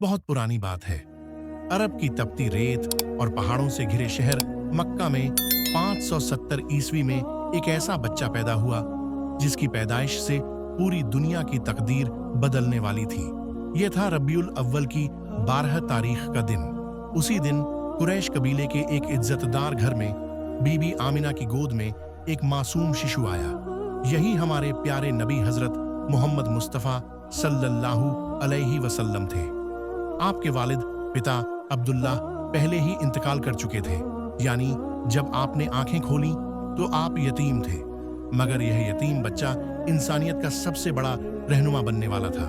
बहुत पुरानी बात है। अरब की तपती रेत और पहाड़ों से घिरे शहर मक्का में 570 ईस्वी में एक ऐसा बच्चा पैदा हुआ जिसकी पैदाइश से पूरी दुनिया की तकदीर बदलने वाली थी। यह था रबीउल अव्वल की 12 तारीख का दिन। उसी दिन कुरैश कबीले के एक इज्जतदार घर में बीबी आमिना की गोद में एक मासूम शिशु आया। यही हमारे प्यारे नबी हजरत मोहम्मद मुस्तफ़ा सल्लल्लाहु अलैहि वसल्लम थे। आपके वालिद पिता अब्दुल्लाह पहले ही इंतकाल कर चुके थे, यानी जब आपने आंखें खोली तो आप यतीम थे। मगर यह यतीम बच्चा इंसानियत का सबसे बड़ा रहनुमा बनने वाला था।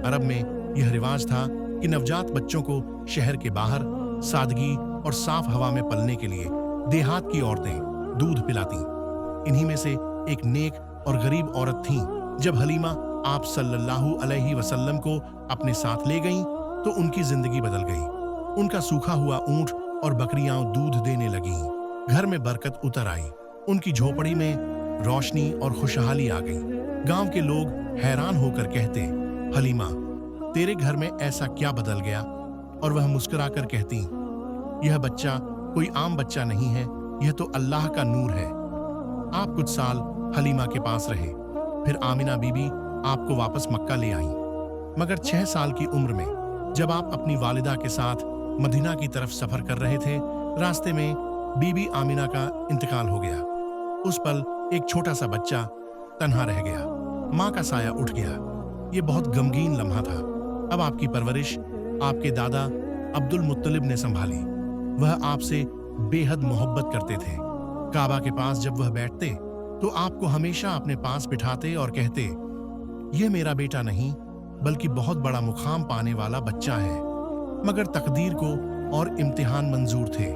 अरब में यह रिवाज था कि नवजात बच्चों को शहर के बाहर सादगी और साफ हवा में पलने के लिए देहात की औरतें दूध पिलाती। इन्हीं में से एक नेक और गरीब औरत थीं। जब हलीमा आप सल्लल्लाहु अलैहि वसल्लम को अपने साथ ले गईं तो उनकी जिंदगी बदल गई। उनका सूखा हुआ ऊंट और बकरियां दूध देने लगीं। घर में बरकत उतर आई। उनकी झोपड़ी में रोशनी और खुशहाली आ गई। गांव के लोग हैरान होकर कहते, हलीमा, तेरे घर में ऐसा क्या बदल गया? और वह मुस्कुराकर कहती, यह बच्चा कोई आम बच्चा नहीं है, यह तो अल्लाह का नूर है। आप कुछ साल हलीमा के पास रहे, फिर आमिना बीबी आपको वापस मक्का ले आई। मगर 6 साल की उम्र में जब आप अपनी वालिदा के साथ मदीना की तरफ सफर कर रहे थे, रास्ते में बीबी आमिना का इंतकाल हो गया। उस पल एक छोटा सा बच्चा तन्हा रह गया। माँ का साया उठ गया। ये बहुत गमगीन लम्हा था। अब आपकी परवरिश आपके दादा अब्दुल मुत्तलिब ने संभाली। वह आपसे बेहद मोहब्बत करते थे। काबा के पास जब वह बैठते तो आपको हमेशा अपने पास बिठाते और कहते, यह मेरा बेटा नहीं बल्कि बहुत बड़ा मुकाम पाने वाला बच्चा है। मगर तकदीर को और इम्तिहान मंजूर थे।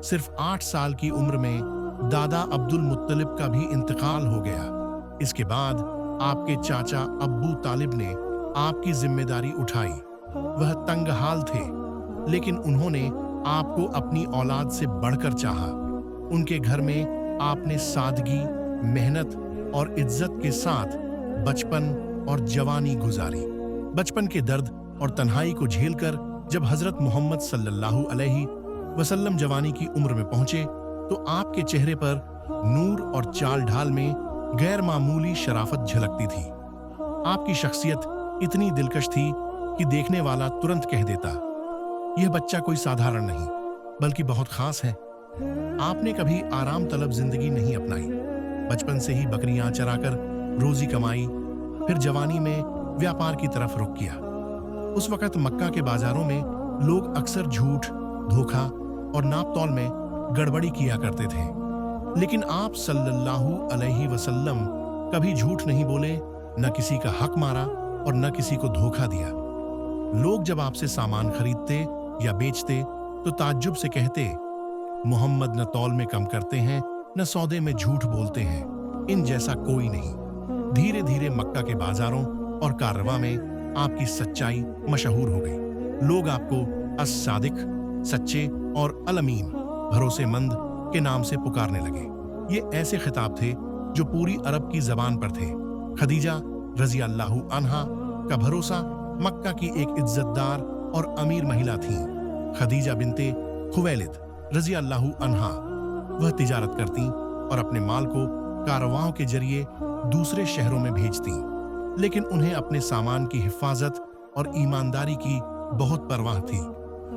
सिर्फ 8 साल की उम्र में दादा अब्दुल मुत्तलिब का भी इंतकाल हो गया। इसके बाद आपके चाचा अब्बू तालिब ने आपकी जिम्मेदारी उठाई। वह तंग हाल थे, लेकिन उन्होंने आपको अपनी औलाद से बढ़कर चाहा। उनके घर में आपने सादगी, मेहनत और इज्जत के साथ बचपन और जवानी गुजारी। बचपन के दर्द और तन्हाई को झेलकर जब हजरत मोहम्मद सल्लल्लाहु अलैहि वसल्लम जवानी की उम्र में पहुंचे तो आपके चेहरे पर नूर और चाल ढाल में गैर मामूली शराफत झलकती थी। आपकी शख्सियत इतनी दिलकश थी कि देखने वाला तुरंत कह देता, यह बच्चा कोई साधारण नहीं बल्कि बहुत खास है। आपने कभी आराम तलब जिंदगी नहीं अपनाई। बचपन से ही बकरियां चराकर रोजी कमाई, फिर जवानी में व्यापार की तरफ रुख किया। उस वक्त मक्का के बाजारों में लोग अक्सर झूठ, धोखा और नापतौल में गड़बड़ी किया करते थे, लेकिन आप सल्लल्लाहु अलैहि वसल्लम कभी झूठ नहीं बोले, न किसी का हक मारा और न किसी को धोखा दिया। लोग जब आपसे सामान खरीदते या बेचते तो ताज्जुब से कहते, मोहम्मद न तौल में कम करते हैं न सौदे में झूठ बोलते हैं, इन जैसा कोई नहीं। धीरे धीरे मक्का के बाजारों और कारवां में आपकी सच्चाई मशहूर हो गई। लोग आपको अस-सादिक, सच्चे और अल-अमीन, भरोसेमंद के नाम से पुकारने लगे। ये ऐसे खिताब थे जो पूरी अरब की जबान पर थे। खदीजा रज़ी अल्लाहु अन्हा का भरोसा मक्का की एक इज्जतदार और अमीर महिला थीं। खदीजा बिनते खुवैलिद रज़ी अल्लाहु अन्हा, वह तिजारत करती और अपने माल को कारवां के जरिए दूसरे शहरों में भेजती, लेकिन उन्हें अपने सामान की हिफाजत और ईमानदारी की बहुत परवाह थी।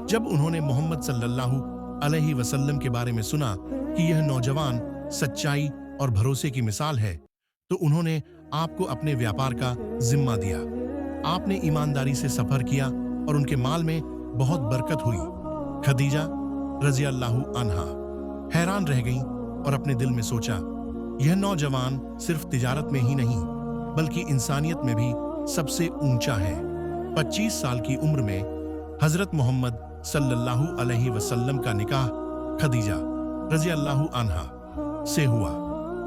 जब उन्होंने मोहम्मद सल्लल्लाहु अलैहि वसल्लम के बारे में सुना कि यह नौजवान सच्चाई और भरोसे की मिसाल है, तो उन्होंने आपको अपने व्यापार का जिम्मा दिया। आपने ईमानदारी से सफर किया और उनके माल में बहुत बरकत हुई। खदीजा रज़ी अल्लाहु अन्हा हैरान रह गईं और अपने दिल में सोचा, यह नौजवान सिर्फ तिजारत में ही नहीं बल्कि इंसानियत में भी सबसे ऊंचा है। 25 साल की उम्र में हजरत मोहम्मद सल्लल्लाहु अलैहि वसल्लम का निकाह खदीजा रज़ी अल्लाहु अन्हा से हुआ।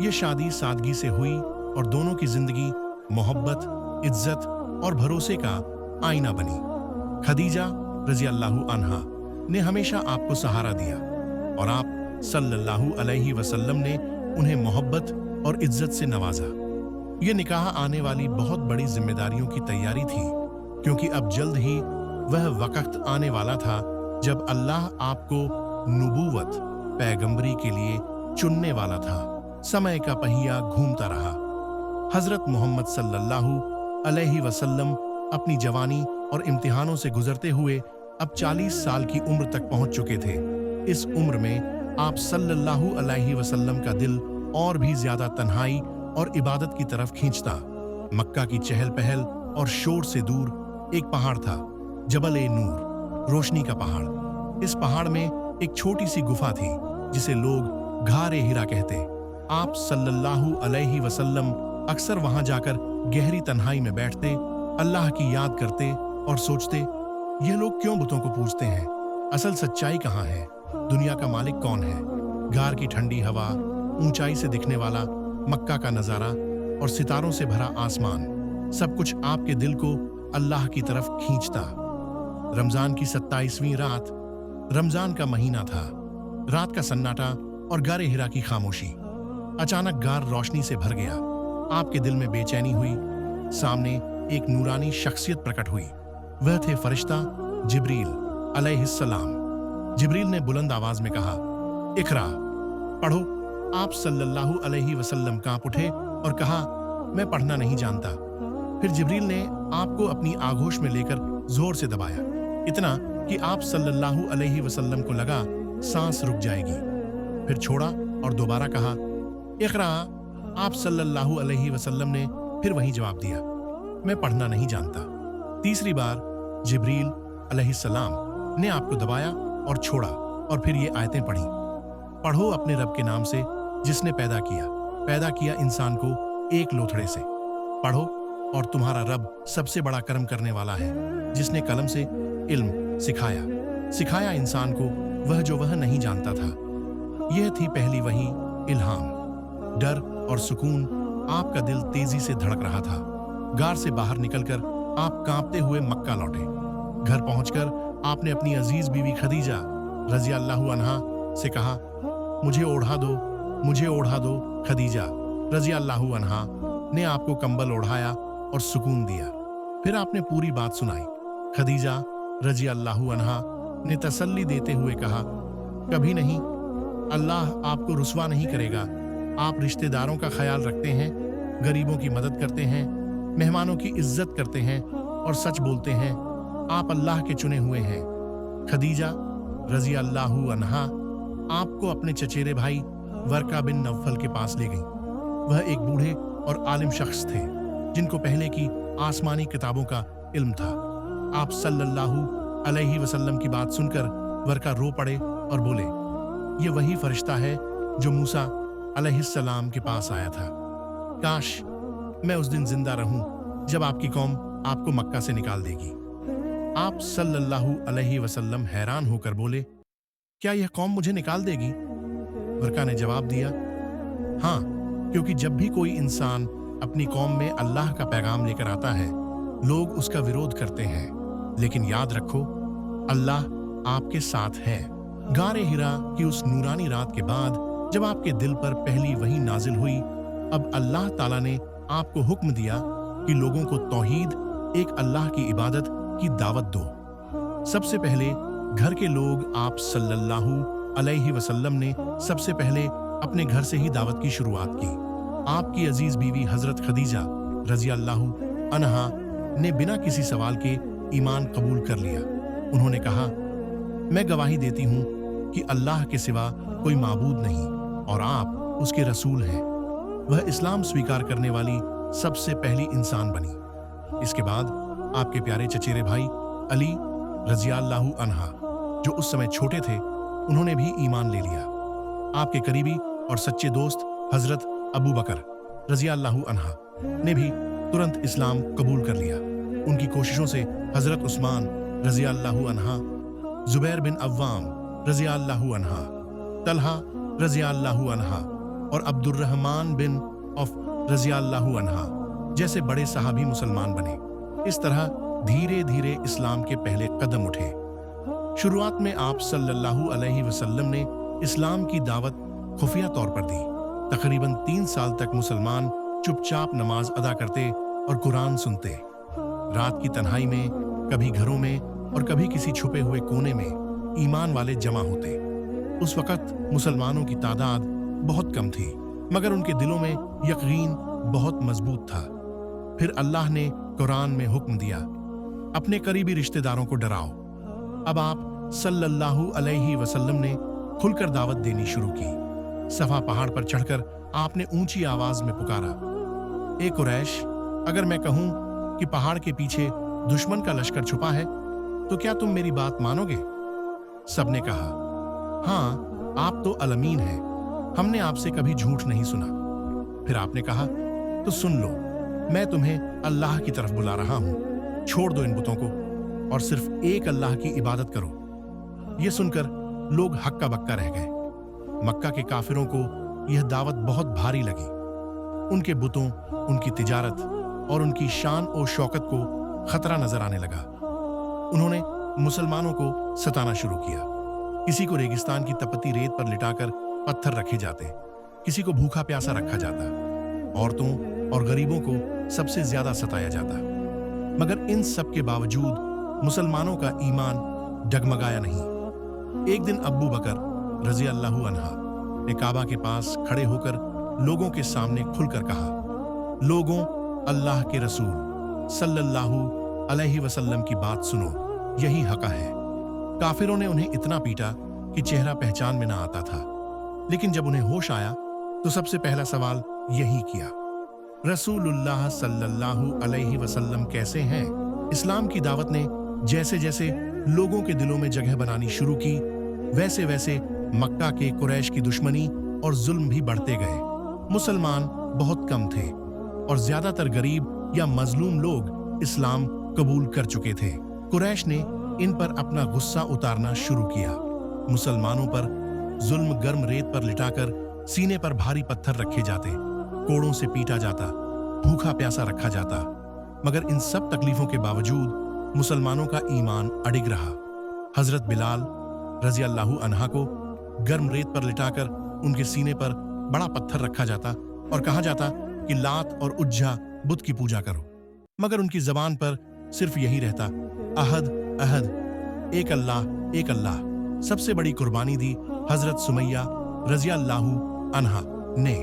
यह शादी सादगी से हुई और दोनों की जिंदगी मोहब्बत, इज्जत और भरोसे का आईना बनी। खदीजा रज़ी अल्लाहु अन्हा ने हमेशा आपको सहारा दिया और आप सल्लल्लाहु अलैहि वसल्लम ने उन्हें मोहब्बत और इज्जत से नवाजा। ये निकाह आने वाली बहुत बड़ी जिम्मेदारियों की तैयारी थी, क्योंकि अब जल्द ही वह वक्त आने वाला था जब अल्लाह आपको नबूवत पैगंबरी के लिए चुनने वाला था। समय का पहिया घूमता रहा। हजरत मोहम्मद सल्लल्लाहु अलैहि वसल्लम अपनी जवानी और इम्तिहानों से गुजरते हुए अब 40 साल की उम्र तक पहुंच चुके थे। इस उम्र में आप सल्लल्लाहु अलैहि वसल्लम का दिल और भी ज्यादा तन्हाई और इबादत की तरफ खींचता। मक्का की चहल पहल और शोर से दूर एक पहाड़ था, जबल ए नूर, रोशनी का पहाड़। इस पहाड़ में एक छोटी सी गुफा थी जिसे लोग घार ए हिरा कहते। आप सल्लल्लाहु अलैहि वसल्लम अक्सर वहां जाकर गहरी तन्हाई में बैठते, अल्लाह की याद करते और सोचते, ये लोग क्यों बुतों को पूजते हैं? असल सच्चाई कहाँ है? दुनिया का मालिक कौन है? घार की ठंडी हवा, ऊंचाई से दिखने वाला मक्का का नजारा और सितारों से भरा आसमान, सब कुछ आपके दिल को अल्लाह की तरफ खींचता। रमजान की 27वीं रात, रमजान का महीना था। रात का सन्नाटा और गारे हिरा की खामोशी। अचानक गार रोशनी से भर गया। आपके दिल में बेचैनी हुई। सामने एक नूरानी शख्सियत प्रकट हुई। वह थे फरिश्ता जिब्रील अलैहिस्सलाम। जिब्रील ने बुलंद आवाज में कहा, इकरा, पढ़ो। आप सल्लल्लाहु अलैहि वसल्लम कांप उठे और कहा, मैं पढ़ना नहीं जानता। फिर जिब्रील ने आपको अपनी आगोश में लेकर जोर से दबाया, इतना कि आप सल्लल्लाहु अलैहि वसल्लम को लगा सांस रुक जाएगी। फिर छोड़ा और दोबारा कहा, इकरा। आप सल्लल्लाहु अलैहि वसल्लम ने फिर वही जवाब दिया, मैं पढ़ना नहीं जानता। तीसरी बार जिब्रील अलैहिस्सलाम ने आपको दबाया और छोड़ा और फिर ये आयतें पढ़ी, पढ़ो अपने रब के नाम से जिसने पैदा किया इंसान को एक लोथड़े से। पढ़ो, और तुम्हारा रब सबसे बड़ा कर्म करने वाला है, जिसने कलम से इल्म सिखाया इंसान को वह जो वह नहीं जानता था। यह थी पहली वही इल्हाम। डर और सुकून, आपका दिल तेजी से धड़क रहा था। गार से बाहर निकलकर आप कांपते हुए मक्का लौटे। घर पहुंचकर आपने अपनी अजीज बीवी खदीजा रजी अल्लाहु अन्हा से कहा, मुझे ओढ़ा दो। खदीजा रजी अल्लाहु अन्हा ने आपको कंबल ओढ़ाया और सुकून दिया। फिर आपने पूरी बात सुनाई। खदीजा रजी अल्लाहु अन्हा ने तसल्ली देते हुए कहा, कभी नहीं, अल्लाह आपको रुसवा नहीं करेगा। आप रिश्तेदारों का ख्याल रखते हैं, गरीबों की मदद करते हैं, मेहमानों की इज्जत करते हैं और सच बोलते हैं। आप अल्लाह के चुने हुए हैं। खदीजा रजी अल्लाहु अन्हा आपको अपने चचेरे भाई वर्का बिन नौफल के पास ले गई। वह एक बूढ़े और आलिम शख्स थे जिनको पहले की आसमानी किताबों का इल्म था। आप सल्लल्लाहु अलैहि वसल्लम की बात सुनकर वर्का रो पड़े और बोले, ये वही फरिश्ता है जो मूसा अलैहिस्सलाम के पास आया था। काश मैं उस दिन जिंदा रहूं जब आपकी कौम आपको मक्का से निकाल देगी। आप सल्लल्लाहु अलैहि वसल्लम हैरान होकर बोले, क्या यह कौम मुझे निकाल देगी? वर्का ने जवाब दिया, हाँ, क्योंकि जब भी कोई इंसान अपनी कौम में अल्लाह का पैगाम लेकर आता है, लोग उसका विरोध करते हैं, लेकिन याद रखो, अल्लाह आपके साथ है। गारे हिरा की उस नूरानी रात के बाद जब आपके दिल पर पहली वही नाजिल हुई, अब अल्लाह ताला ने आपको हुक्म दिया कि लोगों को तौहीद, एक अल्लाह की इबादत की दावत दो। सबसे पहले घर के लोग, आप सल्लल्लाहु अलैहि वसल्लम ने सबसे पहले अपने घर से ही दावत की शुरुआत की। आपकी अजीज बीवी हजरत खदीजा रजी अल्लाहु अन्हा ने बिना किसी सवाल के ईमान कबूल कर लिया। उन्होंने कहा, मैं गवाही देती हूँ कि अल्लाह के सिवा कोई माबूद नहीं और आप उसके रसूल हैं। वह इस्लाम स्वीकार करने वाली सबसे पहली इंसान बनी। इसके बाद आपके प्यारे चचेरे भाई अली रजी अल्लाहु अन्हा, जो उस समय छोटे थे, उन्होंने भी ईमान ले लिया। आपके करीबी और सच्चे दोस्त हजरत अबू बकर रजी अल्लाहु अन्हा ने भी तुरंत इस्लाम कबूल कर लिया। उनकी कोशिशों से हजरत उस्मान रजी अल्लाहु अन्हा, जुबैर बिन अव्वाम रजी अल्लाहु अन्हा, तलहा रजी अल्लाहु अन्हा और अब्दुर्रहमान बिन औफ रजी अल्लाहु अन्हा जैसे बड़े सहाबी मुसलमान बने। इस तरह धीरे धीरे इस्लाम के पहले कदम उठे। शुरुआत में आप सल्लल्लाहु अलैहि वसल्लम ने इस्लाम की दावत खुफिया तौर पर दी। तकरीबन 3 साल तक मुसलमान चुपचाप नमाज अदा करते और कुरान सुनते। रात की तन्हाई में, कभी घरों में और कभी किसी छुपे हुए कोने में ईमान वाले जमा होते। उस वक़्त मुसलमानों की तादाद बहुत कम थी, मगर उनके दिलों में यकीन बहुत मजबूत था। फिर अल्लाह ने कुरान में हुक्म दिया, अपने करीबी रिश्तेदारों को डराओ। अब आप सल्लल्लाहु अलैहि वसल्लम ने खुलकर दावत देनी शुरू की। सफा पहाड़ पर चढ़कर आपने ऊंची आवाज में पुकारा, ए कुरैश, अगर मैं कहूं कि पहाड़ के पीछे दुश्मन का लश्कर छुपा है तो क्या तुम मेरी बात मानोगे? सबने कहा, हाँ, आप तो अलमीन हैं, हमने आपसे कभी झूठ नहीं सुना। फिर आपने कहा, तो सुन लो, मैं तुम्हें अल्लाह की तरफ बुला रहा हूं, छोड़ दो इन बुतों को और सिर्फ एक अल्लाह की इबादत करो। यह सुनकर लोग हक्का बक्का रह गए। मक्का के काफिरों को यह दावत बहुत भारी लगी। उनके बुतों, उनकी तिजारत और उनकी शान और शौकत को खतरा नजर आने लगा। उन्होंने मुसलमानों को सताना शुरू किया। किसी को रेगिस्तान की तपती रेत पर लिटाकर पत्थर रखे जाते, किसी को भूखा प्यासा रखा जाता, औरतों और गरीबों को सबसे ज्यादा सताया जाता। मगर इन सब के बावजूद मुसलमानों का ईमान डगमगाया नहीं। एक दिन अब्बू बकर रजी अल्लाहु अन्हा ने काबा के पास खड़े होकर लोगों के सामने खुलकर कहा, लोगों, अल्लाह के रसूल सल्लल्लाहु अलैहि वसल्लम की बात सुनो, यही हक़ है। काफिरों ने उन्हें इतना पीटा कि चेहरा पहचान में ना आता था। लेकिन जब उन्हें होश आया तो सबसे पहला सवाल यही किया, रसूलुल्लाह सल्लल्लाहु अलैहि वसल्लम कैसे हैं? इस्लाम की दावत ने जैसे जैसे लोगों के दिलों में जगह बनानी शुरू की, वैसे वैसे मक्का के कुरैश की दुश्मनी और जुल्म भी बढ़ते गए। मुसलमान बहुत कम थे और ज्यादातर गरीब या मजलूम लोग इस्लाम कबूल कर चुके थे। कुरैश ने इन पर अपना गुस्सा उतारना शुरू किया। मुसलमानों पर जुल्म गर्म रेत पर लिटाकर सीने पर भारी पत्थर रखे जाते, कोड़ों से पीटा जाता, भूखा प्यासा रखा जाता। मगर इन सब तकलीफों के बावजूद मुसलमानों का ईमान अडिग रहा। हजरत बिलाल रजी अल्लाहु अन्हा को गर्म रेत पर लिटाकर उनके सीने पर बड़ा पत्थर रखा जाता और कहा जाता कि लात और उज्जा बुत की पूजा करो। मगर उनकी जबान पर सिर्फ यही रहता, अहद अहद, एक अल्लाह एक अल्लाह। सबसे बड़ी कुर्बानी दी हजरत सुमैया रजी अल्लाहु अन्हा ने।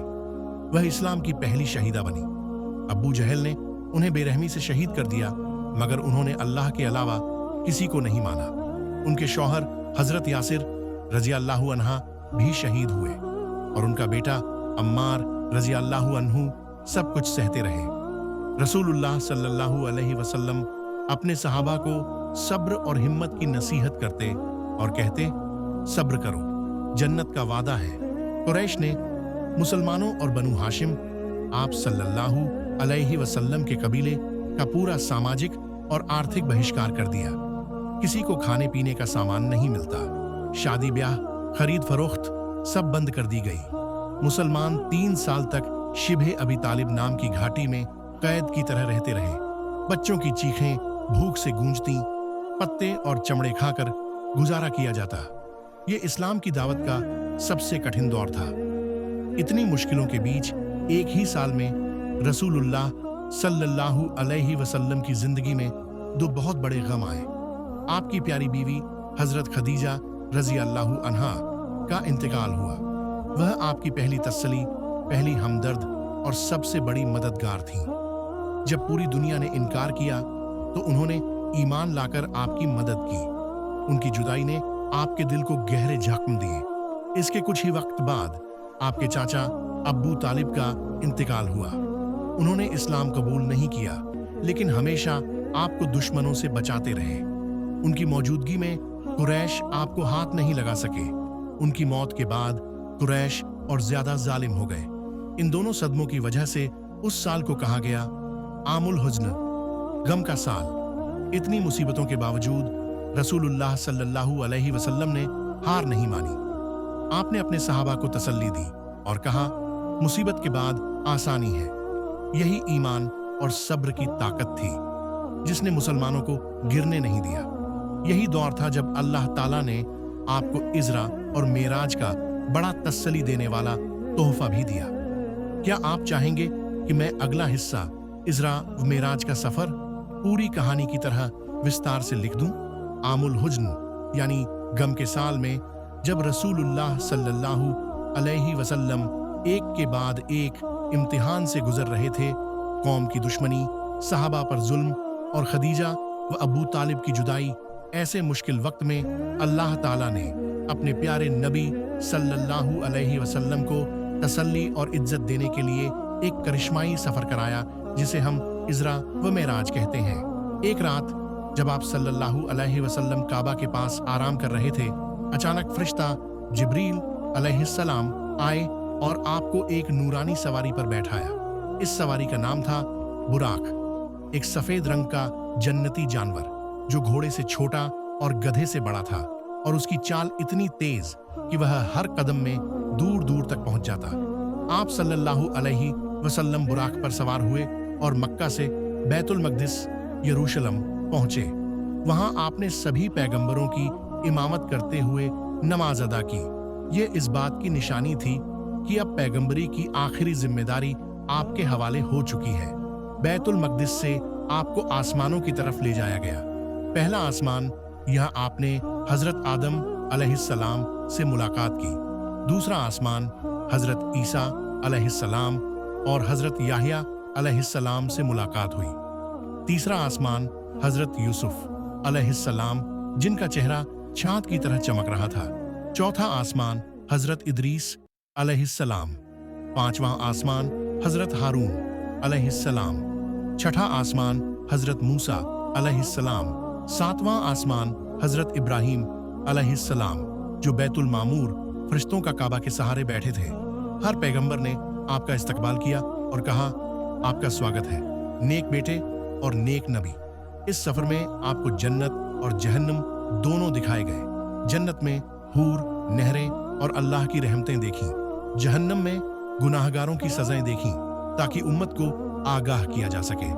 वह इस्लाम की पहली शहीदा बनी। अब्बू जहल ने उन्हें बेरहमी से शहीद कर दिया, मगर उन्होंने अल्लाह के अलावा किसी को नहीं माना। उनके शौहर हजरत यासिर रजी अल्लाहु अन्हा भी शहीद हुए और उनका बेटा अम्मार रजी अल्लाहु अन्हु सब कुछ सहते रहे। रसूलुल्लाह सल्लल्लाहु अलैहि वसल्लम अपने सहाबा को सब्र और हिम्मत की नसीहत करते और कहते, सब्र करो, जन्नत का वादा है। कुरैश ने मुसलमानों और बनु हाशिम आप सल्लल्लाहु अलैहि वसल्लम के कबीले का पूरा सामाजिक और आर्थिक बहिष्कार कर दिया। किसी को खाने पीने का सामान नहीं मिलता, शादी ब्याह, खरीद फरोख्त सब बंद कर दी गई। मुसलमान 3 साल तक शिबे अबी तालिब नाम की घाटी में कैद की तरह रहते रहे। बच्चों की चीखें भूख से गूंजती, पत्ते और चमड़े खाकर गुजारा किया जाता। ये इस्लाम की दावत का सबसे कठिन दौर था। इतनी मुश्किलों के बीच एक ही साल में रसूलुल्लाह सल्लल्लाहु अलैहि वसल्लम की जिंदगी में 2 बहुत बड़े गम आए। आपकी प्यारी बीवी हजरत खदीजा रजी अल्लाहु अन्हा का इंतकाल हुआ। वह आपकी पहली तसल्ली, पहली हमदर्द और सबसे बड़ी मददगार थीं। जब पूरी दुनिया ने इनकार किया तो उन्होंने ईमान लाकर आपकी मदद की। उनकी जुदाई ने आपके दिल को गहरे जख्म दिए। इसके कुछ ही वक्त बाद आपके चाचा अब्बू तालिब का इंतकाल हुआ। उन्होंने इस्लाम कबूल नहीं किया, लेकिन हमेशा आपको दुश्मनों से बचाते रहे। उनकी मौजूदगी में कुरैश आपको हाथ नहीं लगा सके। उनकी मौत के बाद कुरैश और ज्यादा जालिम हो गए। इन दोनों सदमों की वजह से उस साल को कहा गया आमुल हुज्न, गम का साल। इतनी मुसीबतों के बावजूद रसूलुल्लाह सल्लल्लाहु अलैहि वसल्लम ने हार नहीं मानी। आपने अपने सहाबा को तसल्ली दी और कहा, मुसीबत के बाद आसानी है। यही ईमान और सब्र की ताकत थी जिसने मुसलमानों को गिरने नहीं दिया। यही दौर था जब अल्लाह ताला ने आपको इज़रा और मेराज का बड़ा तसल्ली देने वाला तोहफा भी दिया। क्या आप चाहेंगे कि मैं अगला हिस्सा इज़रा व मेराज का सफर पूरी कहानी की तरह विस्तार से लिख दूं? आमुल हुज्न यानी गम के साल में, जब रसूलुल्लाह सल्लल्लाहु अलैहि वसल्लम एक के बाद एक इम्तिहान से गुजर रहे थे, कौम की दुश्मनी, सहाबा पर जुल्म और खदीजा व अबू तालिब की जुदाई, ऐसे मुश्किल वक्त में अल्लाह ताला ने अपने प्यारे नबी सल्लल्लाहु अलैहि वसल्लम को तसल्ली और इज्जत देने के लिए एक करिश्माई सफर कराया, जिसे हम इज़रा व मेराज कहते हैं। एक रात जब आप सल्लल्लाहु अलैहि वसल्लम काबा के पास आराम कर रहे थे, अचानक फरिश्ता जिब्रील अलैहिस्सलाम आए और आपको एक नूरानी सवारी पर बैठाया। इस सवारी का नाम था बुराक, एक सफेद रंग का जन्नती जानवर जो घोड़े से छोटा और गधे से बड़ा था, और उसकी चाल इतनी तेज कि वह हर कदम में दूर दूर तक पहुंच जाता। आप सल्लल्लाहु अलैहि वसल्लम बुराक पर सवार हुए और मक्का से बैतुल मक़दिस यरूशलेम पहुंचे। वहां आपने सभी पैगंबरों की इमामत करते हुए नमाज अदा की। ये इस बात की निशानी थी कि अब पैगंबरी की आखिरी जिम्मेदारी आपके हवाले हो चुकी है। बैतुल मक़दिस से आपको आसमानों की तरफ ले जाया गया। पहला आसमान, यहाँ आपने हजरत आदम अलैहिस्सलाम से मुलाकात की। दूसरा आसमान हजरत ईसा अलैहिस्सलाम और हजरत याहिया अलैहिस्सलाम से मुलाकात हुई। तीसरा आसमान हजरत यूसुफ अलैहिस्सलाम, जिनका चेहरा चांद की तरह चमक रहा था। चौथा आसमान हजरत इदरीस अलैहिस्सलाम। पांचवां आसमान हजरत हारून अलैहिस्सलाम। छठा आसमान हजरत मूसा अलैहिस्सलाम। सातवां आसमान हजरत इब्राहीम अलैहिस्सलाम, जो बैतुल मामूर फरिश्तों का काबा के सहारे बैठे थे। हर पैगंबर ने आपका इस्तकबाल किया और कहा, आपका स्वागत है नेक बेटे और नेक नबी। इस सफर में आपको जन्नत और जहन्नम दोनों दिखाए गए। जन्नत में हूर, नहरें और अल्लाह की रहमतें देखीं। जहन्नम में गुनाहगारों की सजाएं देखीं, ताकि उम्मत को आगाह किया जा सके।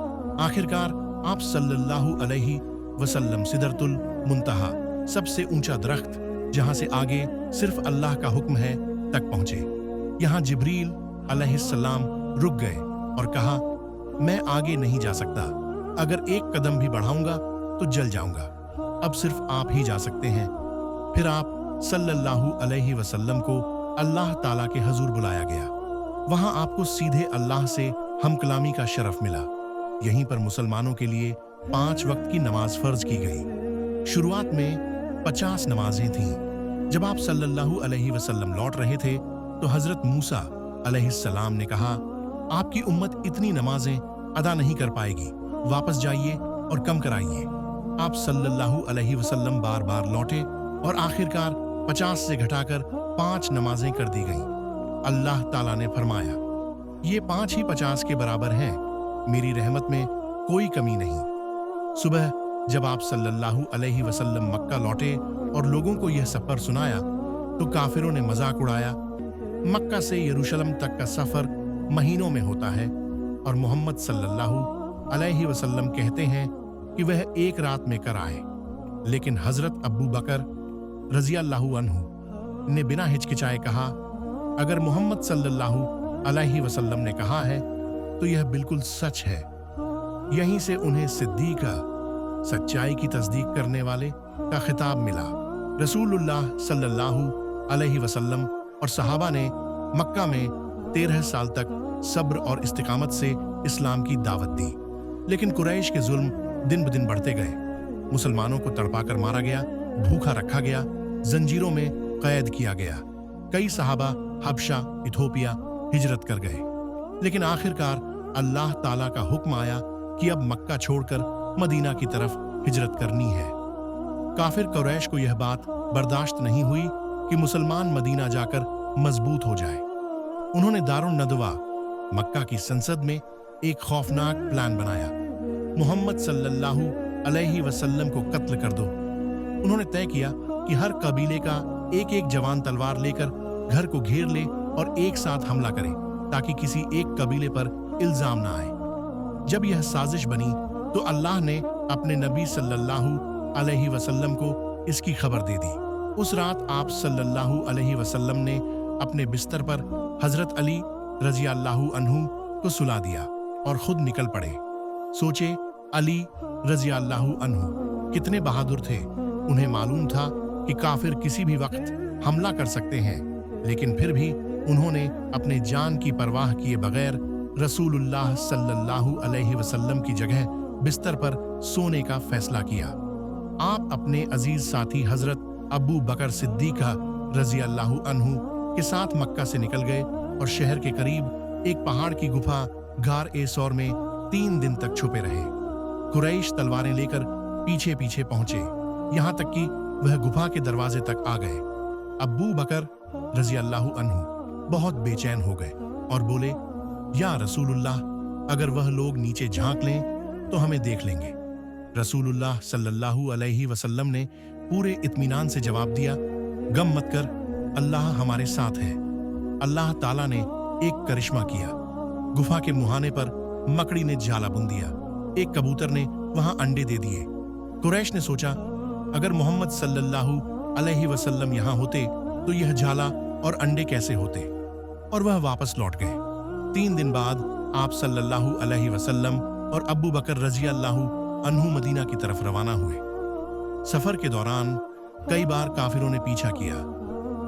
आखिरकार आप सल्लल्लाहु अलैहि वसल्लम सिदरतुल मुंतहा, सबसे ऊंचा दरख्त जहां से आगे सिर्फ अल्लाह का हुक्म है, तक पहुंचे। यहां जिब्रील अलैहिस्सलाम रुक गए और कहा, मैं आगे नहीं जा सकता। अगर एक कदम भी बढ़ाऊंगा तो जल जाऊंगा। अब सिर्फ आप ही जा सकते हैं। फिर आप सल्लल्लाहु अलैहि वसल्लम को अल्लाह ताला के हजूर बुलाया गया। वहां आपको सीधे अल्लाह से हमकलामी का शरफ मिला। यहीं पर मुसलमानों के लिए 5 वक्त की नमाज फर्ज की गई। शुरुआत में 50 नमाजें थीं। जब आप सल्लल्लाहु अलैहि वसल्लम लौट रहे थे तो हजरत मूसा अलैहिस्सलाम ने कहा, आपकी उम्मत इतनी नमाजें अदा नहीं कर पाएगी, वापस जाइए और कम कराइए। आप सल्लल्लाहु अलैहि वसल्लम बार बार लौटे और आखिरकार 50 से घटाकर 5 नमाजें कर दी गईं। अल्लाह ताला ने फरमाया, ये 5 ही 50 के बराबर हैं, मेरी रहमत में कोई कमी नहीं। सुबह जब आप सल्लल्लाहु अलैहि वसल्लम मक्का लौटे और लोगों को यह सफर सुनाया तो काफिरों ने मजाक उड़ाया। मक्का से यरूशलेम तक का सफर महीनों में होता है और मोहम्मद सल्लल्लाहु अलैहि वसल्लम कहते हैं कि वह एक रात में कर आए। लेकिन हजरत अबू बकर रज़ियल्लाहु अन्हु ने बिना हिचकिचाए कहा, अगर मोहम्मद सल्लल्लाहु अलैहि वसल्लम ने कहा है तो यह बिल्कुल सच है। यहीं से उन्हें सिद्दीक़ा, सच्चाई की तस्दीक करने वाले का खिताब मिला। रसूलुल्लाह सल्लल्लाहु अलैहि वसल्लम और सहाबा ने मक्का में 13 साल तक सब्र और इस्तिकामत से इस्लाम की दावत दी। लेकिन कुरैश के जुल्म दिन ब दिन बढ़ते गए। मुसलमानों को तड़पाकर मारा गया, भूखा रखा गया, जंजीरों में कैद किया गया। कई सहाबा हबशा, इथोपिया हिजरत कर गए। लेकिन आखिरकार अल्लाह ताला का हुक्म आया कि अब मक्का छोड़कर मदीना की तरफ हिजरत करनी है। काफिर कुरैश को यह बात बर्दाश्त नहीं हुई कि मुसलमान मदीना जाकर मजबूत हो जाए। उन्होंने दारुन नदवा, मक्का की संसद में एक खौफनाक प्लान बनाया। मोहम्मद सल्लल्लाहु अलैहि वसल्लम को कत्ल कर दो। उन्होंने तय किया कि हर कबीले का एक एक जवान तलवार लेकर घर को घेर ले और एक साथ हमला करे, ताकि किसी एक कबीले पर इल्जाम ना आए। जब यह साजिश बनी तो अल्लाह ने अपने नबी सल्लल्लाहु अलैहि वसल्लम को इसकी खबर दे दी। उस रात आप सल्लल्लाहु अलैहि वसल्लम ने अपने बिस्तर पर हजरत अली रज़ियल्लाहु अन्हु को सुला दिया और खुद निकल पड़े। सोचे, अली रज़ियल्लाहु अन्हु कितने बहादुर थे। उन्हें मालूम था कि काफिर किसी भी वक्त हमला कर सकते हैं, लेकिन फिर भी उन्होंने अपने जान की परवाह किए बगैर रसूलुल्लाह सल्लल्लाहु अलैहि वसल्लम की जगह बिस्तर पर सोने का फैसला किया। आप अपने अजीज साथी हजरत अबू बकर सिद्दीक़ा रजी अल्लाहु अन्हु के साथ मक्का से निकल गए और शहर के करीब एक पहाड़ की गुफा गार ए सौर में 3 दिन तक छुपे रहे। कुरैश तलवारें लेकर पीछे पीछे पहुंचे, यहां तक कि वह गुफा के दरवाजे तक आ गए। अबू बकर रजी अल्लाहु अन्हु बहुत बेचैन हो गए और बोले, या रसूलुल्लाह, अगर वह लोग नीचे झांक लें तो हमें देख लेंगे। रसूलुल्लाह सल्लल्लाहु अलैहि वसल्लम ने पूरे इत्मीनान से जवाब दिया, गम मत कर, अल्लाह हमारे साथ है। अल्लाह ताला ने एक करिश्मा किया। गुफा के मुहाने पर मकड़ी ने जाला बुन दिया, एक कबूतर ने वहां अंडे दे दिए। कुरैश ने सोचा, अगर मोहम्मद सल्लल्लाहु अलैहि वसल्लम यहाँ होते तो यह जाला और अंडे कैसे होते, और वह वापस लौट गए। 3 दिन बाद आप सल्लल्लाहु अलैहि वसल्लम और अबू बकर रजी अल्लाहु अन्हु मदीना की तरफ रवाना हुए। सफर के दौरान कई बार काफिरों ने पीछा किया,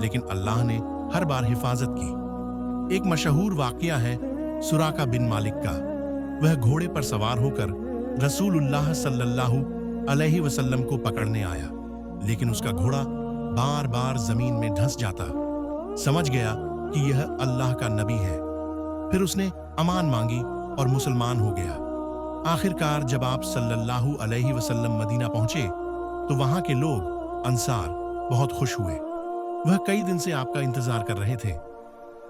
लेकिन अल्लाह ने हर बार हिफाजत की। एक मशहूर वाकया है सुराका बिन मालिक का। वह घोड़े पर सवार होकर रसूलुल्लाह सल्लल्लाहु अलैहि वसल्लम को पकड़ने आया, लेकिन उसका घोड़ा बार बार जमीन में धंस जाता। समझ गया कि यह अल्लाह का नबी है। फिर उसने अमान मांगी और मुसलमान हो गया। आखिरकार जब आप सल्लल्लाहु अलैहि वसल्लम मदीना पहुंचे तो वहां के लोग अंसार बहुत खुश हुए। वह कई दिन से आपका इंतजार कर रहे थे।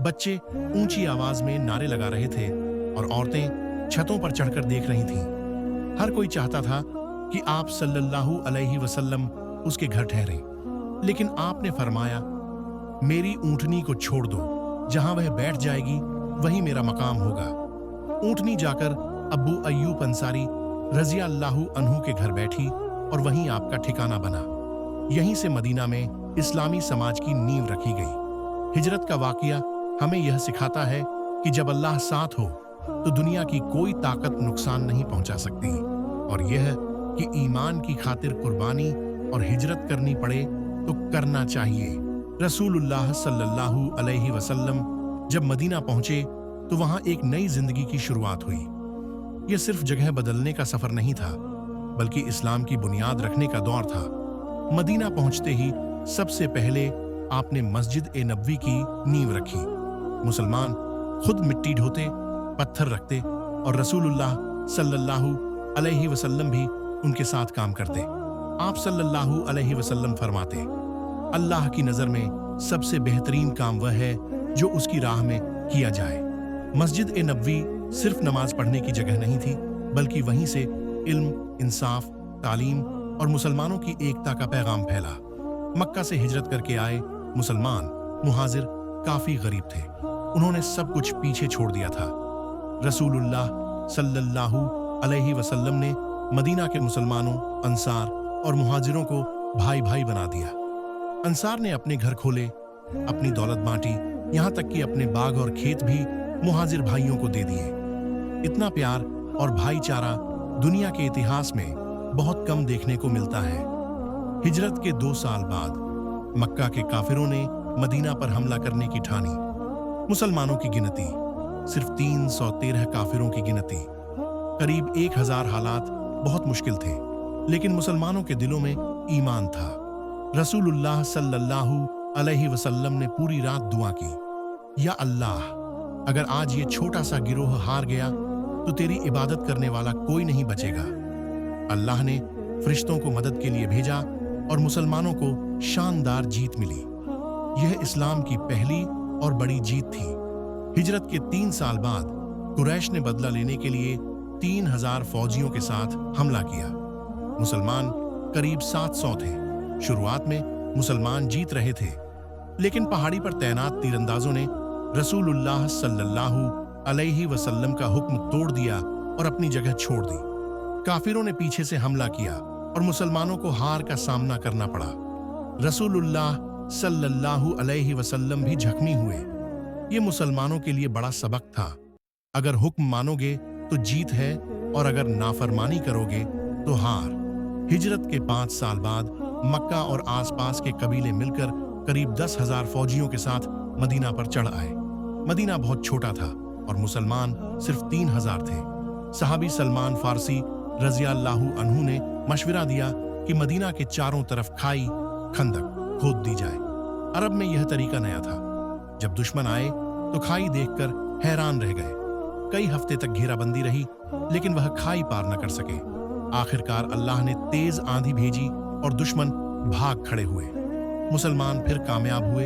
बच्चे ऊंची आवाज में नारे लगा रहे थे और औरतें छतों पर चढ़कर देख रही थीं। हर कोई चाहता था कि आप सल्लल्लाहु अलैहि वसल्लम उसके घर ठहरे, लेकिन आपने फरमाया, मेरी ऊंटनी को छोड़ दो, जहां वह बैठ जाएगी वही मेरा मकाम होगा। ऊंटनी जाकर अब्बू अय्यूब अंसारी रज़ी अल्लाहु अन्हु के घर बैठी और वहीं आपका ठिकाना बना। यहीं से मदीना में इस्लामी समाज की नींव रखी गई। हिजरत का वाकया हमें यह सिखाता है कि जब अल्लाह साथ हो तो दुनिया की कोई ताकत नुकसान नहीं पहुंचा सकती, और यह कि ईमान की खातिर कुर्बानी और हिजरत करनी पड़े तो करना चाहिए। रसूलुल्लाह सल्लल्लाहु अलैहि वसल्लम जब मदीना पहुंचे तो वहां एक नई जिंदगी की शुरुआत हुई। यह सिर्फ जगह बदलने का सफर नहीं था, बल्कि इस्लाम की बुनियाद रखने का दौर था। मदीना पहुंचते ही सबसे पहले आपने मस्जिद ए नबवी की नींव रखी। मुसलमान खुद मिट्टी ढोते, पत्थर रखते और रसूलुल्लाह सल्लल्लाहु अलैहि वसल्लम भी उनके साथ काम करते। आप सल्लल्लाहु अलैहि वसल्लम फरमाते, अल्लाह की नजर में सबसे बेहतरीन काम वह है जो उसकी राह में किया जाए। मस्जिद ए नबवी सिर्फ नमाज पढ़ने की जगह नहीं थी, बल्कि वहीं से इल्म, इंसाफ, तालीम और मुसलमानों की एकता का पैगाम फैला। मक्का से हिजरत करके आए मुसलमान मुहाजिर काफी गरीब थे। उन्होंने सब कुछ पीछे छोड़ दिया था। रसूलुल्लाह सल्लल्लाहु अलैहि वसल्लम ने मदीना के मुसलमानों, अंसार और मुहाजिरों को भाई भाई बना दिया। अंसार ने अपने घर खोले, अपनी दौलत बांटी, यहाँ तक कि अपने बाग और खेत भी मुहाजिर भाइयों को दे दिए। इतना प्यार और भाईचारा दुनिया के इतिहास में बहुत कम देखने को मिलता है। हिजरत के 2 साल बाद मक्का के काफिरों ने मदीना पर हमला करने की ठानी। मुसलमानों की गिनती सिर्फ 313 काफिरों की गिनती। करीब 1000 हालात बहुत मुश्किल थे, लेकिन मुसलमानों के दिलों में ईमान था। रसूलुल्लाह सल्लल्लाहु अलैहि वसल्लम ने पूरी रात दुआ की, या अल्लाह, अगर आज ये छोटा सा गिरोह हार गया तो तेरी इबादत करने वाला कोई नहीं बचेगा। अल्लाह ने फरिश्तों को मदद के लिए भेजा और मुसलमानों को शानदार जीत मिली। यह इस्लाम की पहली और बड़ी जीत थी। हिजरत के 3 साल बाद कुरैश ने बदला लेने के लिए 3000 फौजियों के साथ हमला किया। मुसलमान करीब 700 थे। शुरुआत में मुसलमान जीत रहे थे, लेकिन पहाड़ी पर तैनात तीरंदाजों ने रसूलुल्लाह सल्लल्लाहु अलैहि वसल्लम का हुक्म तोड़ दिया और अपनी जगह छोड़ दी। काफिरों ने पीछे से हमला किया और मुसलमानों को हार का सामना करना पड़ा। रसूलुल्लाह सल्लल्लाहु अलैहि वसल्लम भी जख्मी हुए। ये मुसलमानों के लिए बड़ा सबक था। अगर हुक्म मानोगे तो जीत है, और अगर नाफरमानी करोगे तो हार। हिजरत के 5 साल बाद मक्का और आसपास के कबीले मिलकर करीब 10,000 फौजियों के साथ मदीना पर चढ़ आए। मदीना बहुत छोटा था और मुसलमान सिर्फ 3,000 थे। सहाबी सलमान फारसी रज़ियल्लाहु अन्हु ने मशवरा दिया कि मदीना के चारों तरफ खाई खंदक खोद दी जाए। अरब में यह तरीका नया था। जब दुश्मन आए तो खाई देखकर हैरान रह गए। कई हफ्ते तक घेराबंदी रही, लेकिन वह खाई पार न कर सके। आखिरकार अल्लाह ने तेज आंधी भेजी और दुश्मन भाग खड़े हुए। मुसलमान फिर कामयाब हुए।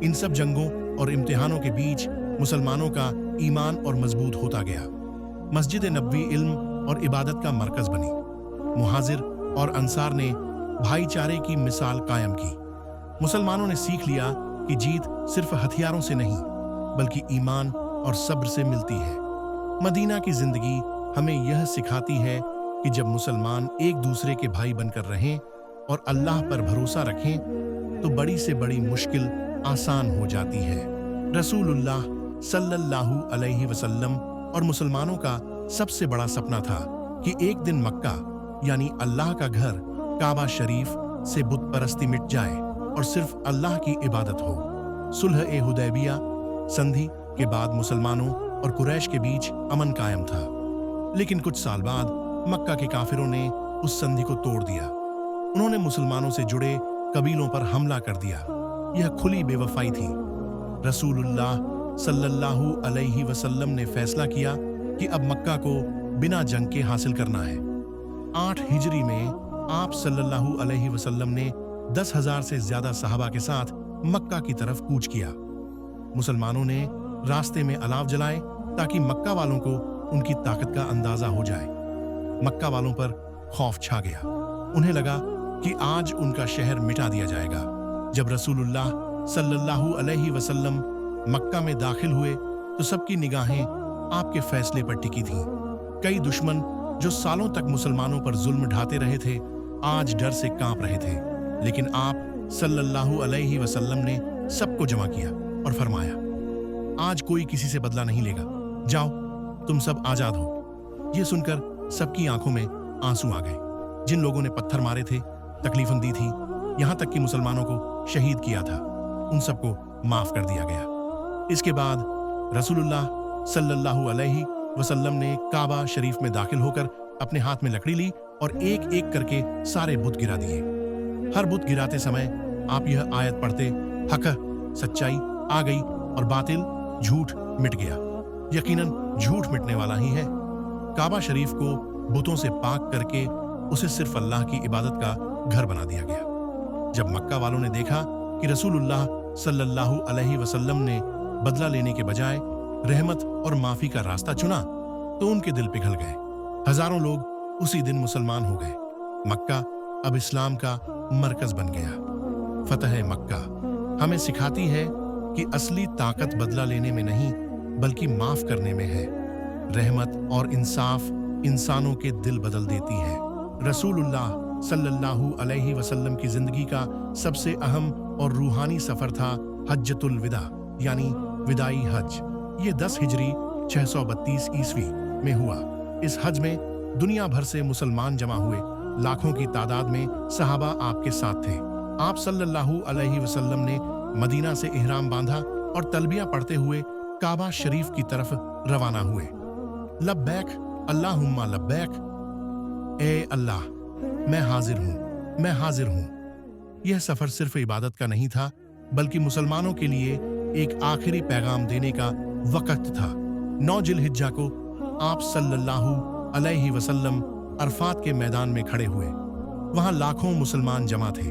इन सब जंगों और इम्तिहानों के बीच मुसलमानों का ईमान और मजबूत होता गया। मस्जिद नबवी इल्म और इबादत का मरकज बनी। मुहाजिर और अंसार ने भाईचारे की मिसाल कायम की। मुसलमानों ने सीख लिया कि जीत सिर्फ हथियारों से नहीं, बल्कि ईमान और सब्र से मिलती है। मदीना की जिंदगी हमें यह सिखाती है कि जब मुसलमान एक दूसरे के भाई बनकर रहें और अल्लाह पर भरोसा रखें तो बड़ी से बड़ी मुश्किल आसान हो जाती है। रसूलुल्लाह सल्लल्लाहु अलैहि वसल्लम और मुसलमानों का सबसे बड़ा सपना था कि एक दिन मक्का यानी अल्लाह का घर काबा शरीफ से बुत परस्ती मिट जाए और सिर्फ अल्लाह की इबादत हो। सुलह-ए-हुदैबिया संधि के बाद मुसलमानों और कुरैश के बीच अमन कायम था, लेकिन कुछ साल बाद मक्का के काफिरों ने उस संधि को तोड़ दिया। उन्होंने मुसलमानों से जुड़े कबीलों पर हमला कर दिया। यह खुली बेवफाई थी। रसूलुल्लाह सल्लल्लाहु अलैहि वसल्लम ने फैसला किया कि अब मक्का को बिना जंग के हासिल करना है। 8 हिजरी में आप सल्लल्लाहु अलैहि वसल्लम ने 10,000 से ज्यादा सहाबा के साथ मक्का की तरफ कूच किया। मुसलमानों ने रास्ते में अलाव जलाए ताकि मक्का वालों को उनकी ताकत का अंदाजा हो जाए। मक्का वालों पर खौफ छा गया। उन्हें लगा कि आज उनका शहर मिटा दिया जाएगा। जब रसूलुल्लाह सल्लल्लाहु अलैहि वसल्लम मक्का में दाखिल हुए तो सबकी निगाहें आपके फैसले पर टिकी थीं। कई दुश्मन जो सालों तक मुसलमानों पर जुल्म ढाते रहे थे, आज डर से कांप रहे थे। लेकिन आप सल्लल्लाहु अलैहि वसल्लम ने सबको जमा किया और फरमाया, आज कोई किसी से बदला नहीं लेगा। जाओ, तुम सब आजाद हो। ये सुनकर सबकी आंखों में आंसू आ गए। जिन लोगों ने पत्थर मारे थे, तकलीफें दी थी, यहां तक कि मुसलमानों को शहीद किया था, उन सबको माफ कर दिया गया। इसके बाद रसूलुल्लाह सल्लल्लाहु अलैहि वसल्लम ने काबा शरीफ में दाखिल होकर अपने हाथ में लकड़ी ली और एक एक करके सारे बुत गिरा दिए। हर बुत गिराते समय आप यह आयत पढ़ते, हक सच्चाई आ गई और बातिल झूठ मिट गया। यकीनन झूठ मिटने वाला ही है। काबा शरीफ को बुतों से पाक करके उसे सिर्फ अल्लाह की इबादत का घर बना दिया गया। जब मक्का वालों ने देखा कि रसूलुल्लाह सल्लल्लाहु अलैहि वसल्लम ने बदला लेने के बजाय रहमत और माफी का रास्ता चुना तो उनके दिल पिघल गए। हजारों लोग उसी दिन मुसलमान हो गए। मक्का अब इस्लाम का मरकज बन गया। फतह मक्का हमें सिखाती है कि असली ताकत बदला लेने में नहीं, बल्कि माफ करने में है। रहमत और इंसाफ इंसानों के दिल बदल देती है। रसूलुल्लाह सल्लल्लाहु अलैहि वसल्लम की जिंदगी का सबसे अहम और रूहानी सफर था हज्जतुल विदा यानी विदाई हज। ये 10 हिजरी 632 ईस्वी में हुआ। इस हज में दुनिया भर से मुसलमान जमा हुए। लाखों की तादाद में सहाबा आपके साथ थे। आप सल्लल्लाहु अलैहि वसल्लम ने मदीना से इहराम बांधा और तलबिया पढ़ते हुए काबा शरीफ की तरफ रवाना हुए। लब्बैक अल्लाहुम्मा लब्बैक, ए अल्लाह मैं हाजिर हूँ, मैं हाजिर हूँ। यह सफर सिर्फ इबादत का नहीं था, बल्कि मुसलमानों के लिए एक आखिरी पैगाम देने का वक्त था। 9 जिलहिज्जा को आप सल्लल्लाहु अलैहि वसल्लम अरफात के मैदान में खड़े हुए। वहां लाखों मुसलमान जमा थे।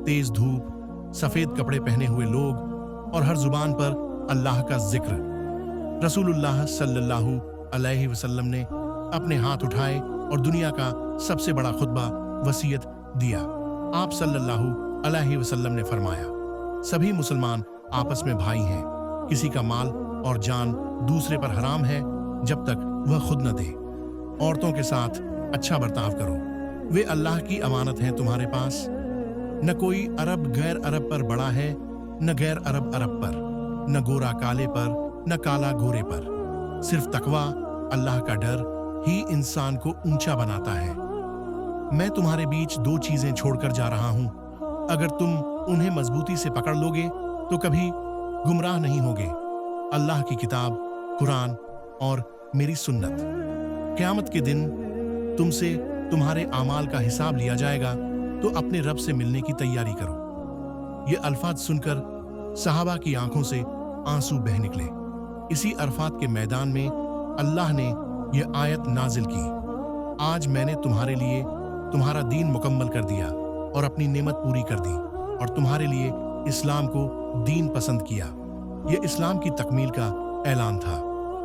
तेज धूप, सफेद कपड़े पहने हुए लोग और हर जुबान पर अल्लाह का जिक्र। रसूलुल्लाह सल्लल्लाहु अलैहि वसल्लम ने अपने हाथ उठाए और दुनिया का सबसे बड़ा खुतबा वसीयत दिया। आप सल्लल्लाहु अलैहि वसल्लम ने फरमाया, सभी मुसलमान आपस में भाई हैं। किसी का माल और जान दूसरे पर हराम है जब तक वह खुद न दे। औरतों के साथ अच्छा बर्ताव करो, वे अल्लाह की अमानत हैं तुम्हारे पास। न कोई अरब गैर अरब पर बड़ा है, न गैर अरब अरब पर, न गोरा काले पर, न काला गोरे पर। सिर्फ तकवा, अल्लाह का डर ही इंसान को ऊंचा बनाता है। मैं तुम्हारे बीच 2 चीजें छोड़कर जा रहा हूं, अगर तुम उन्हें मजबूती से पकड़ लोगे तो कभी गुमराह नहीं होगे। अल्लाह की किताब, कुरान और मेरी सुन्नत। क़यामत के दिन तुमसे तुम्हारे आमाल का हिसाब लिया जाएगा, तो अपने रब से मिलने की तैयारी करो। ये अल्फाज सुनकर सहाबा की आंखों से आंसू बह निकले। इसी अरफात के मैदान में अल्लाह ने यह आयत नाजिल की, आज मैंने तुम्हारे लिए तुम्हारा दीन मुकम्मल कर दिया और अपनी नेमत पूरी कर दी और तुम्हारे लिए इस्लाम को दीन पसंद किया। यह इस्लाम की तकमील का ऐलान था।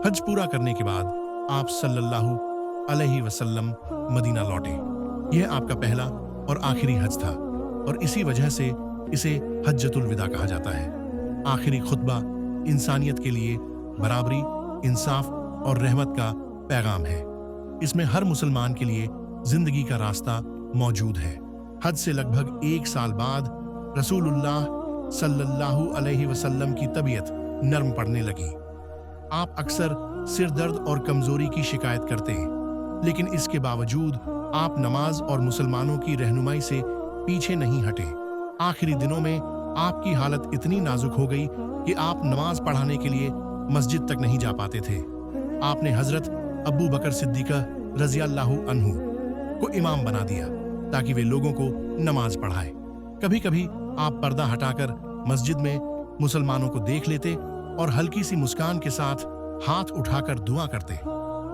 हज पूरा करने के बाद आप सल्लल्लाहु अलैहि वसल्लम मदीना लौटे। यह आपका पहला और आखिरी हज था और इसी वजह से इसे हज्जतुल विदा कहा जाता है। आखिरी खुतबा इंसानियत के लिए बराबरी, इंसाफ और रहमत का पैगाम है। इसमें हर मुसलमान के लिए जिंदगी का रास्ता मौजूद है। हज से लगभग 1 साल बाद रसूलुल्लाह सल्लल्लाहु अलैहि वसल्लम की तबीयत नरम पड़ने लगी। आप अक्सर सिर दर्द और कमजोरी की शिकायत करते, लेकिन इसके बावजूद आप नमाज और मुसलमानों की रहनुमाई से पीछे नहीं हटे। आखिरी दिनों में आपकी हालत इतनी नाजुक हो गई कि आप नमाज पढ़ाने के लिए मस्जिद तक नहीं जा पाते थे। आपने हजरत अबू बकर सिद्दीक़ रज़ियल्लाहु अन्हु को इमाम बना दिया ताकि वे लोगों को नमाज पढ़ाए। कभी कभी आप पर्दा हटाकर मस्जिद में मुसलमानों को देख लेते और हल्की सी मुस्कान के साथ हाथ उठाकर दुआ करते।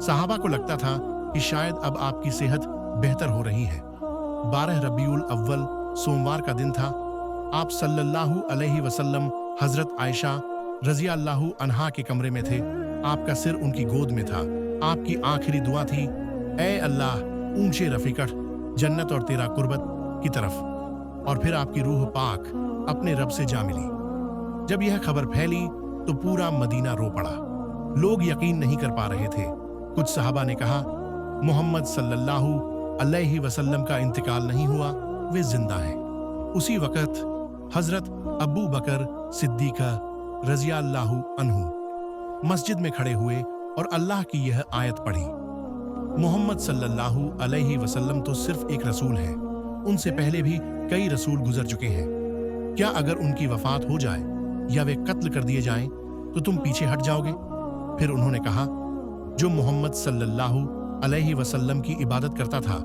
सहाबा को लगता था कि शायद अब आपकी सेहत बेहतर हो रही है। 12 रबीउल अव्वल सोमवार का दिन था। आप सल्लल्लाहु अलैहि वसल्लम हजरत आयशा रज़ियल्लाहु अन्हा के कमरे में थे। आपका सिर उनकी गोद में था। आपकी आखिरी दुआ थी, ऐ अल्लाह, ऊंचे रफीकट जन्नत और तेरा कुर्बत की तरफ। और फिर आपकी रूह पाक अपने रब से जा मिली। जब यह खबर फैली तो पूरा मदीना रो पड़ा। लोग यकीन नहीं कर पा रहे थे। कुछ सहाबा ने कहा, मोहम्मद सल्लल्लाहु अलैहि वसल्लम का इंतकाल नहीं हुआ, वे जिंदा हैं। उसी वक्त हजरत अबू बकर सिद्दीक़ रज़ियल्लाहु अन्हु मस्जिद में खड़े हुए और अल्लाह की यह आयत पढ़ी, मोहम्मद सल्लल्लाहु अलैहि वसल्लम तो सिर्फ एक रसूल है, उनसे पहले भी कई रसूल गुजर चुके हैं। क्या अगर उनकी वफात हो जाए या वे कत्ल कर दिए जाएं तो तुम पीछे हट जाओगे? फिर उन्होंने कहा, जो मोहम्मद सल्लल्लाहु अलैहि वसल्लम की इबादत करता था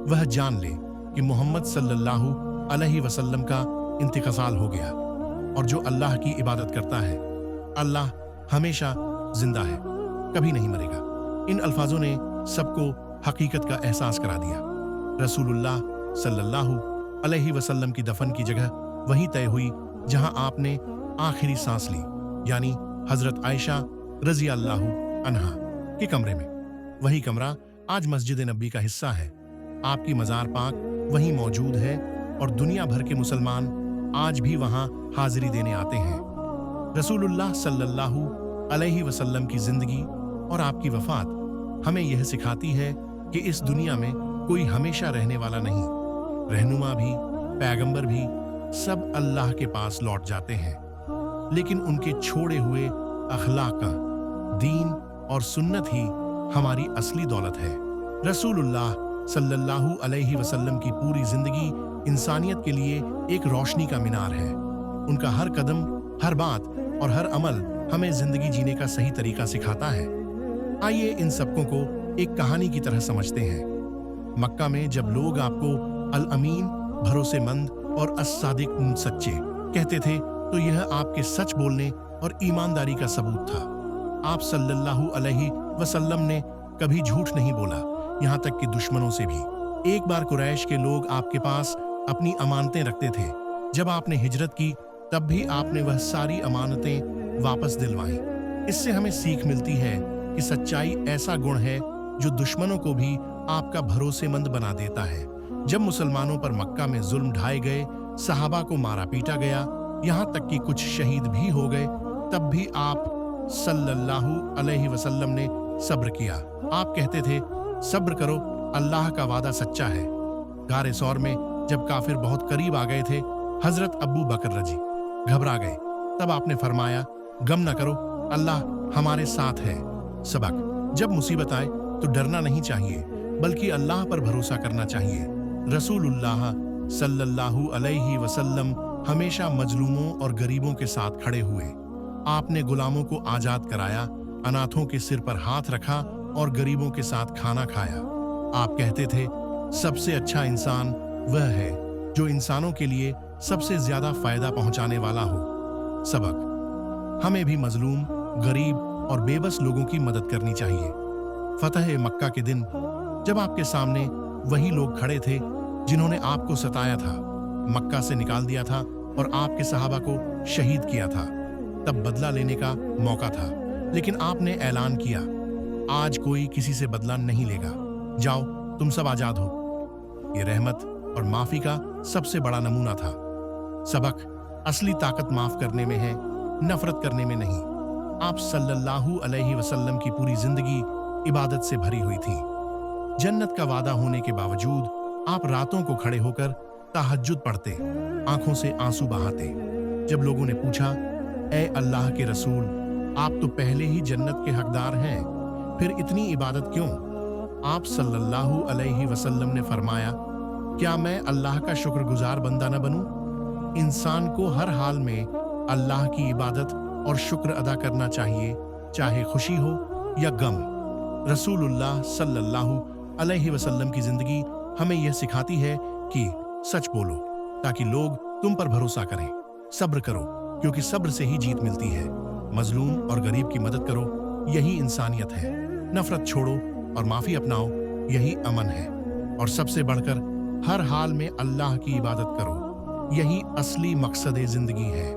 वह जान ले कि मोहम्मद सल्लल्लाहु अलैहि वसल्लम का इंतकाल हो गया, और जो अल्लाह की इबादत करता है, अल्लाह हमेशा जिंदा है, कभी नहीं मरेगा। इन अल्फाजों ने सबको हकीकत का एहसास करा दिया। रसूलुल्लाह सल्लल्लाहु अलैहि वसल्लम की दफन की जगह वहीं तय हुई जहां आपने आखिरी सांस ली, यानी हजरत आयशा रज़ियल्लाहु अन्हा के कमरे में। वही कमरा आज मस्जिद नबी का हिस्सा है। आपकी मज़ार पाक वहीं मौजूद है और दुनिया भर के मुसलमान आज भी वहां हाजिरी देने आते हैं। रसूलुल्लाह सल्लल्लाहु अलैहि वसल्लम की जिंदगी और आपकी वफात हमें यह सिखाती है कि इस दुनिया में कोई हमेशा रहने वाला नहीं। रहनुमा भी, पैगंबर भी सब अल्लाह के पास लौट जाते हैं, लेकिन उनके छोड़े हुए अखलाक, दीन और सुन्नत ही हमारी असली दौलत है। रसूलुल्लाह सल्लल्लाहु अलैहि वसल्लम की पूरी जिंदगी इंसानियत के लिए एक रोशनी का मीनार है। उनका हर कदम, हर बात और हर अमल हमें जिंदगी जीने का सही तरीका सिखाता है। आइए इन सबकों को एक कहानी की तरह समझते हैं। मक्का में जब लोग आपको अल अमीन, भरोसेमंद और अस्सादिक, सच्चे कहते थे, तो यह आपके सच बोलने और ईमानदारी का सबूत था। आप सल्लल्लाहु अलैहि वसल्लम ने कभी झूठ नहीं बोला, यहाँ तक कि दुश्मनों से भी। एक बार कुरैश के लोग आपके पास अपनी अमानतें रखते थे। जब आपने हिजरत की तब भी आपने वह सारी अमानतें वापस दिलवाई। इससे हमें सीख मिलती है कि सच्चाई ऐसा गुण है जो दुश्मनों को भी आपका भरोसेमंद बना देता है। जब मुसलमानों पर मक्का में जुल्म ढाए गए, सहाबा को मारा पीटा गया, यहाँ तक कि कुछ शहीद भी हो गए, तब भी आप सल्लल्लाहु अलैहि वसल्लम ने सब्र किया। आप कहते थे, सब्र करो, अल्लाह का वादा सच्चा है। गारे सौर में जब काफिर बहुत करीब आ गए थे, हजरत अबू बकर रजी घबरा गए। तब आपने फरमाया, गम न करो, अल्लाह हमारे साथ है। सबक: जब मुसीबत आए तो डरना नहीं चाहिए, बल्कि अल्लाह पर भरोसा करना चाहिए। रसूलुल्लाह सल्लल्लाहु अलैहि वसल्लम हमेशा मजलूमों और गरीबों के साथ खड़े हुए। आपने गुलामों को आजाद कराया, अनाथों के सिर पर हाथ रखा और गरीबों के साथ खाना खाया। आप कहते थे, सबसे अच्छा इंसान वह है जो इंसानों के लिए सबसे ज्यादा फायदा पहुंचाने वाला हो। सबक: हमें भी मजलूम, गरीब और बेबस लोगों की मदद करनी चाहिए। फतह मक्का के दिन जब आपके सामने वही लोग खड़े थे जिन्होंने आपको सताया था, मक्का से निकाल दिया था और आपके सहाबा को शहीद किया था, तब बदला लेने का मौका था। लेकिन आपने ऐलान किया, आज कोई किसी से बदला नहीं लेगा, जाओ तुम सब आजाद हो। ये रहमत और माफी का सबसे बड़ा नमूना था। सबक: असली ताकत माफ करने में है, नफरत करने में नहीं। आप सल्लल्लाहु अलैहि वसल्लम की पूरी जिंदगी इबादत से भरी हुई थी। जन्नत का वादा होने के बावजूद आप रातों को खड़े होकर तहज्जुद पढ़ते, आंखों से आंसू बहाते। जब लोगों ने पूछा, ए अल्लाह के रसूल, आप तो पहले ही जन्नत के हकदार हैं, फिर इतनी इबादत क्यों? आप सल्लल्लाहु अलैहि वसल्लम ने फरमाया, क्या मैं अल्लाह का शुक्रगुजार बंदा न बनूं? इंसान को हर हाल में अल्लाह की इबादत और शुक्र अदा करना चाहिए, चाहे खुशी हो या गम। रसूलुल्लाह सल्लल्लाहु अलैहि वसल्लम की जिंदगी हमें यह सिखाती है कि सच बोलो ताकि लोग तुम पर भरोसा करें। सब्र करो क्योंकि सब्र से ही जीत मिलती है। मजलूम और गरीब की मदद करो, यही इंसानियत है। नफरत छोड़ो और माफी अपनाओ, यही अमन है। और सबसे बढ़कर हर हाल में अल्लाह की इबादत करो, यही असली मकसद जिंदगी है।